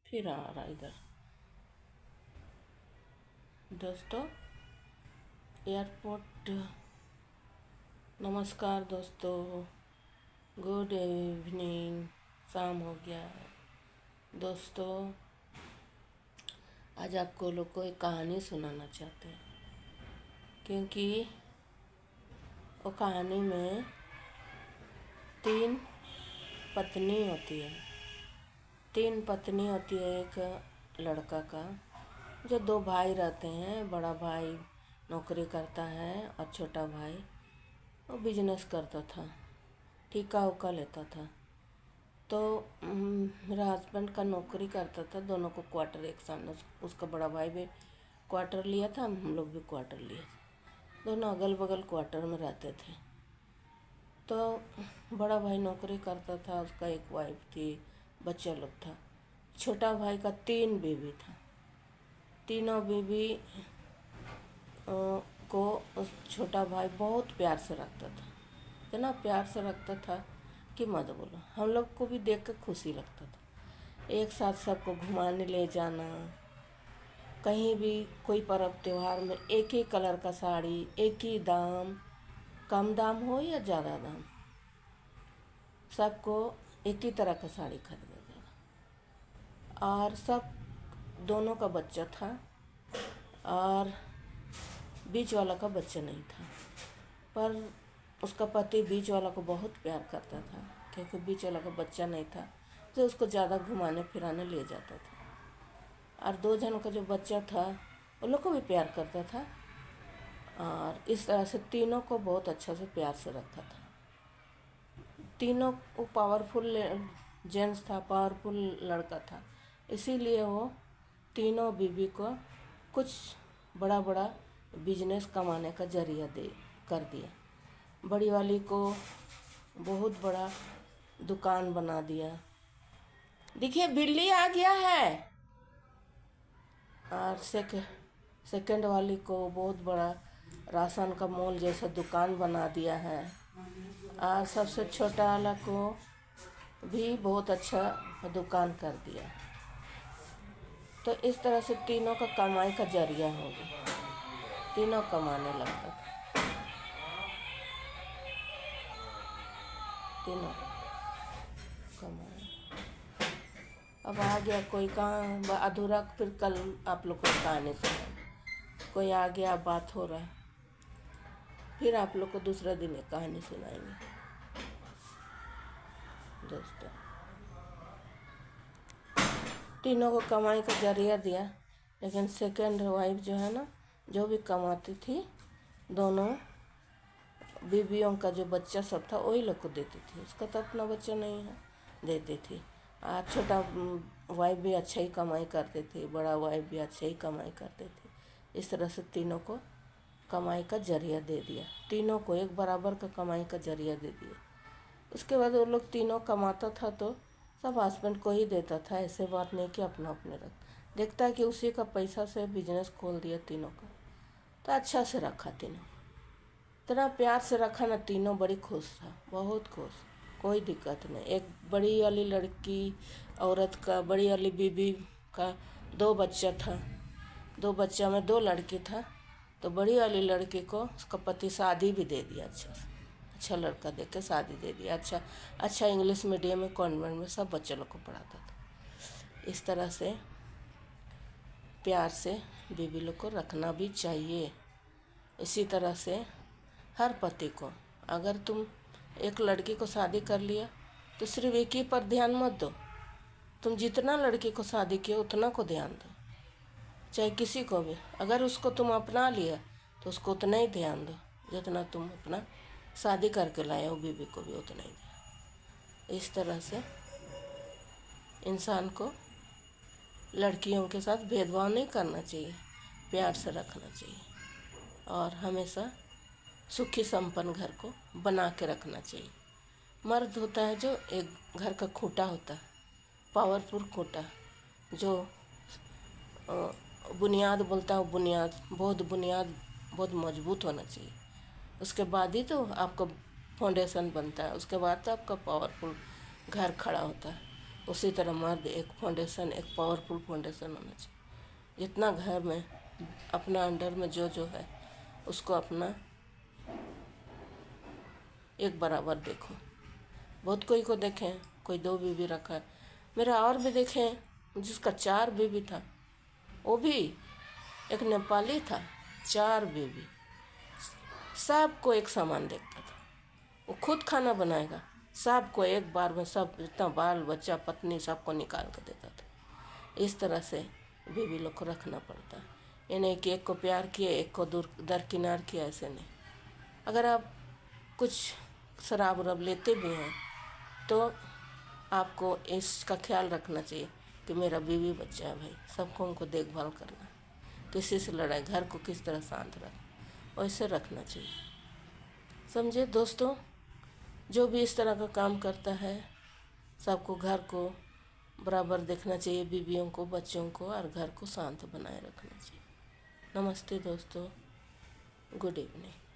फिर आ रहा इधर। दोस्तों एयरपोर्ट, नमस्कार दोस्तों, गुड इवनिंग, शाम हो गया है। दोस्तों आज आपको लोग को एक कहानी सुनाना चाहते हैं, क्योंकि वो कहानी में 3 पत्नी होती है। 3 पत्नी होती है एक लड़का का, जो 2 भाई रहते हैं। बड़ा भाई नौकरी करता है और छोटा भाई वो बिजनेस करता था, ठेका उका लेता था। तो मेरा हस्बैंड का नौकरी करता था, दोनों को क्वार्टर एक सामने, उसका बड़ा भाई भी क्वार्टर लिया था, हम लोग भी क्वार्टर लिए थे, दोनों अगल बगल क्वार्टर में रहते थे। तो बड़ा भाई नौकरी करता था, उसका एक वाइफ थी, बच्चा लोग था। छोटा भाई का 3 बीवी था। तीनों बीवी को उस छोटा भाई बहुत प्यार से रखता था, इतना प्यार से रखता था कि मत बोलो। हम लोग को भी देख कर खुशी लगता था। एक साथ सबको घुमाने ले जाना, कहीं भी कोई पर्व त्योहार में एक ही कलर का साड़ी, एक ही दाम, कम दाम हो या ज़्यादा दाम, सबको एक ही तरह का साड़ी खरीदा था। और सब दोनों का बच्चा था और बीच वाला का बच्चा नहीं था, पर उसका पति बीच वाला को बहुत प्यार करता था, क्योंकि बीच वाला का बच्चा नहीं था तो उसको ज़्यादा घुमाने फिराने ले जाता था। और 2 जन का जो बच्चा था उन लोग को भी प्यार करता था, और इस तरह से तीनों को बहुत अच्छा से प्यार से रखा था। तीनों वो पावरफुल जेंट्स था, पावरफुल लड़का था, इसीलिए वो तीनों बीवी को कुछ बड़ा बड़ा बिजनेस कमाने का जरिया कर दिया। बड़ी वाली को बहुत बड़ा दुकान बना दिया, देखिए बिल्ली आ गया है। और सेकंड वाली को बहुत बड़ा राशन का मॉल जैसा दुकान बना दिया है। और सबसे छोटा वाला को भी बहुत अच्छा दुकान कर दिया। तो इस तरह से तीनों का कमाई का जरिया हो गया, तीनों कमाने लगता था, तीनों कमाए। अब आ गया कोई काम अधूरा, फिर कल आप लोग को कहानी सुनाएंगे। कोई आ गया, बात हो रहा है, फिर आप लोग को दूसरा दिन एक कहानी सुनाएंगे। दोस्तों तीनों को कमाई का जरिया दिया, लेकिन सेकंड वाइफ जो है ना, जो भी कमाती थी, दोनों बीवियों का जो बच्चा सब था वही लोग को देती थी। उसका तो अपना बच्चा नहीं है, देती थी। और छोटा वाइफ भी अच्छा ही कमाई करते थे, बड़ा वाइफ भी अच्छा ही कमाई करते थे। इस तरह से तीनों को कमाई का जरिया दे दिया, तीनों को एक बराबर का कमाई का जरिया दे दिया। उसके बाद वो लोग तीनों कमाता था तो सब हस्बैंड को ही देता था, ऐसे बात नहीं कि अपना अपने रख देखता है कि उसी का पैसा से बिजनेस खोल दिया तीनों का। तो अच्छा से रखा तीनों, इतना प्यार से रखा ना, तीनों बड़ी खुश था, बहुत खुश, कोई दिक्कत नहीं। एक बड़ी वाली लड़की औरत का, बड़ी वाली बीबी का 2 बच्चा था, 2 बच्चा में 2 लड़की था। तो बड़ी वाली लड़की को उसका पति शादी भी दे दिया, अच्छा से अच्छा लड़का देख के शादी दे दिया। अच्छा इंग्लिश मीडियम में, कॉन्वेंट में सब बच्चे लोग को पढ़ाता था। इस तरह से प्यार से बीवी लोग को रखना भी चाहिए। इसी तरह से हर पति को, अगर तुम एक लड़की को शादी कर लिया तो सिर्फ एक ही पर ध्यान मत दो, तुम जितना लड़की को शादी किया उतना को ध्यान दो, चाहे किसी को भी। अगर उसको तुम अपना लिया तो उसको उतना ही ध्यान दो जितना तुम अपना शादी करके लाए हो, बीवी को भी उतना ही दिया। इस तरह से इंसान को लड़कियों के साथ भेदभाव नहीं करना चाहिए, प्यार से रखना चाहिए और हमेशा सुखी संपन्न घर को बना के रखना चाहिए। मर्द होता है जो एक घर का खूंटा होता है, पावरफुल खूंटा, जो बुनियाद बोलता है, बुनियाद बहुत मजबूत होना चाहिए। उसके बाद ही तो आपका फाउंडेशन बनता है, उसके बाद तो आपका पावरफुल घर खड़ा होता है। उसी तरह मर्द एक फाउंडेशन, एक पावरफुल फाउंडेशन होना चाहिए। जितना घर में अपना अंडर में जो जो है उसको अपना एक बराबर देखो। बहुत कोई को देखें कोई 2 बीवी रखा है, मेरा और भी देखें जिसका 4 बीवी था, वो भी एक नेपाली था, 4 बीवी, सबको एक समान देखता था। वो खुद खाना बनाएगा, सबको एक बार में, सब जितना बाल बच्चा पत्नी सबको निकाल कर देता था। इस तरह से बीवी लोग को रखना पड़ता है। ये नहीं कि एक को प्यार किए एक को दरकिनार किया, ऐसे नहीं। अगर आप कुछ शराब वराब लेते भी हैं तो आपको इसका ख्याल रखना चाहिए कि मेरा बीवी बच्चा है भाई, सबको उनको देखभाल करना, किसी से लड़ाई, घर को किस तरह शांत रख, वैसे रखना चाहिए। समझे दोस्तों, जो भी इस तरह का काम करता है सबको घर को बराबर देखना चाहिए, बीवियों को, बच्चों को, और घर को शांत बनाए रखना चाहिए। नमस्ते दोस्तों, गुड इवनिंग।